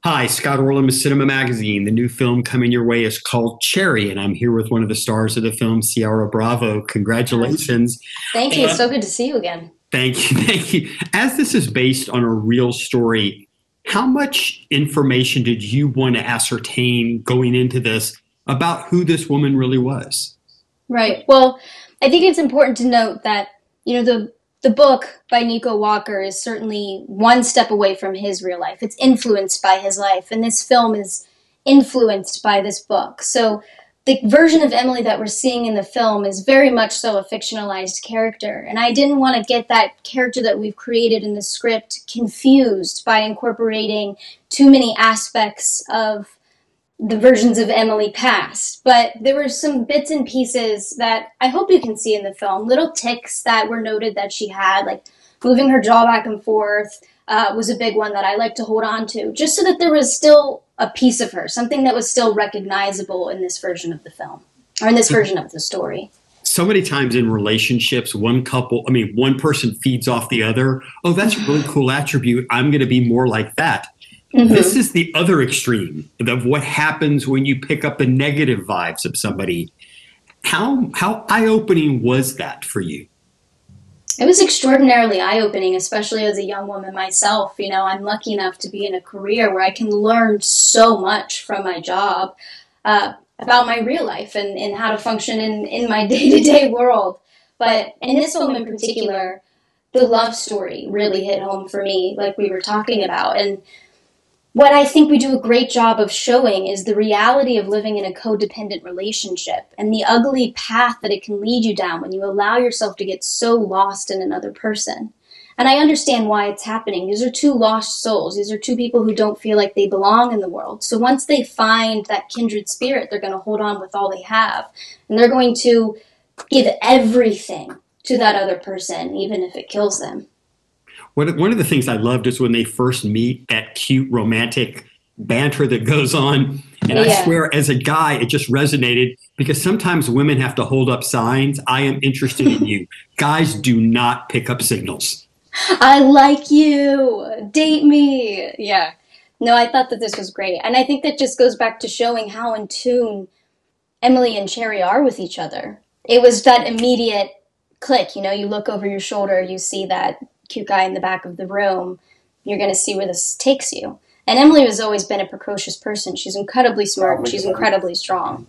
Hi, Scott Orland with Cinema Magazine. The new film coming your way is called Cherry, and I'm here with one of the stars of the film, Ciara Bravo. Uh, Congratulations. Thank you. Uh, So good to see you again. Thank you. Thank you. As this is based on a real story, how much information did you want to ascertain going into this about who this woman really was? Right. Well, I think it's important to note that, the book by Nico Walker is certainly one step away from his real life. It's influenced by his life, and this film is influenced by this book. So the version of Emily that we're seeing in the film is very much so a fictionalized character. And I didn't want to get that character that we've created in the script confused by incorporating too many aspects of the versions of Emily past, but there were some bits and pieces that I hope you can see in the film. Little ticks that were noted that she had, like moving her jaw back and forth, was a big one that I like to hold on to, just so that there was still a piece of her, something that was still recognizable in this version of the film, or in this version of the story. So many times in relationships, one person feeds off the other. Oh, that's a really cool attribute. I'm going to be more like that. This Mm-hmm. is the other extreme of what happens when you pick up the negative vibes of somebody. How eye opening was that for you? It was extraordinarily eye opening, especially as a young woman myself. I'm lucky enough to be in a career where I can learn so much from my job about my real life and how to function in my day to day world. But in this film in particular, the love story really hit home for me, like we were talking about. And what I think we do a great job of showing is the reality of living in a codependent relationship and the ugly path that it can lead you down when you allow yourself to get so lost in another person. And I understand why it's happening. These are two lost souls. These are two people who don't feel like they belong in the world. So once they find that kindred spirit, they're going to hold on with all they have. And they're going to give everything to that other person, even if it kills them. One of the things I loved is when they first meet, that cute romantic banter that goes on. And I Yeah. swear, as a guy, it just resonated because sometimes women have to hold up signs. I am interested in you. Guys do not pick up signals. I like you. Date me. Yeah. No, I thought that this was great. And I think that just goes back to showing how in tune Emily and Cherry are with each other. It was that immediate click. You look over your shoulder, you see that cute guy in the back of the room. You're going to see where this takes you. And Emily has always been a precocious person. She's incredibly smart and she's incredibly strong.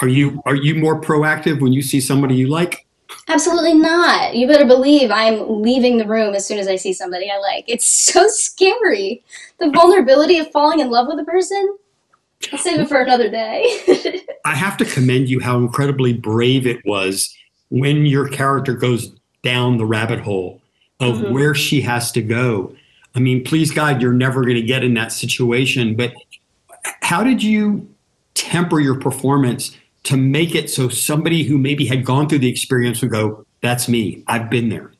Are you more proactive when you see somebody you like? Absolutely not. You better believe I'm leaving the room as soon as I see somebody I like. It's so scary. The vulnerability of falling in love with a person. I'll save it for another day. I have to commend you how incredibly brave it was when your character goes down the rabbit hole of Hmm. where she has to go. I mean, please God, you're never going to get in that situation. But how did you temper your performance to make it so somebody who maybe had gone through the experience would go, that's me. I've been there.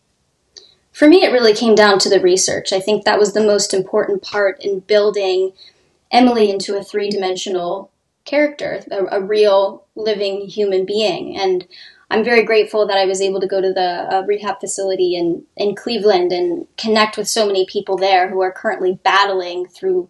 For me, it really came down to the research. I think that was the most important part in building Emily into a three-dimensional character, a real living human being. And I'm very grateful that I was able to go to the rehab facility in Cleveland and connect with so many people there who are currently battling through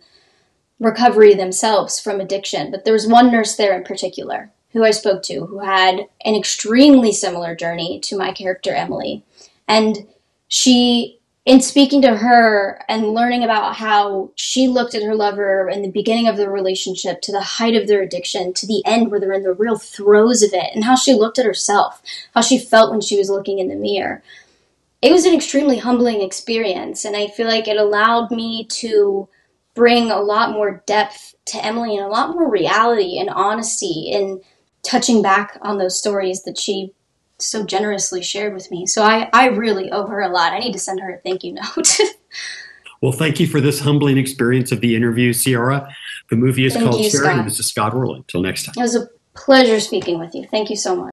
recovery themselves from addiction. But there was one nurse there in particular who I spoke to who had an extremely similar journey to my character, Emily. And she, in speaking to her and learning about how she looked at her lover in the beginning of their relationship to the height of their addiction to the end where they're in the real throes of it, and how she looked at herself, how she felt when she was looking in the mirror, it was an extremely humbling experience. And I feel like it allowed me to bring a lot more depth to Emily and a lot more reality and honesty in touching back on those stories that she so generously shared with me. So I really owe her a lot. I need to send her a thank you note. Well, thank you for this humbling experience of the interview, Sierra. The movie is Thank called you, Charity. Scott. This is Scott Orland. Till next time. It was a pleasure speaking with you. Thank you so much.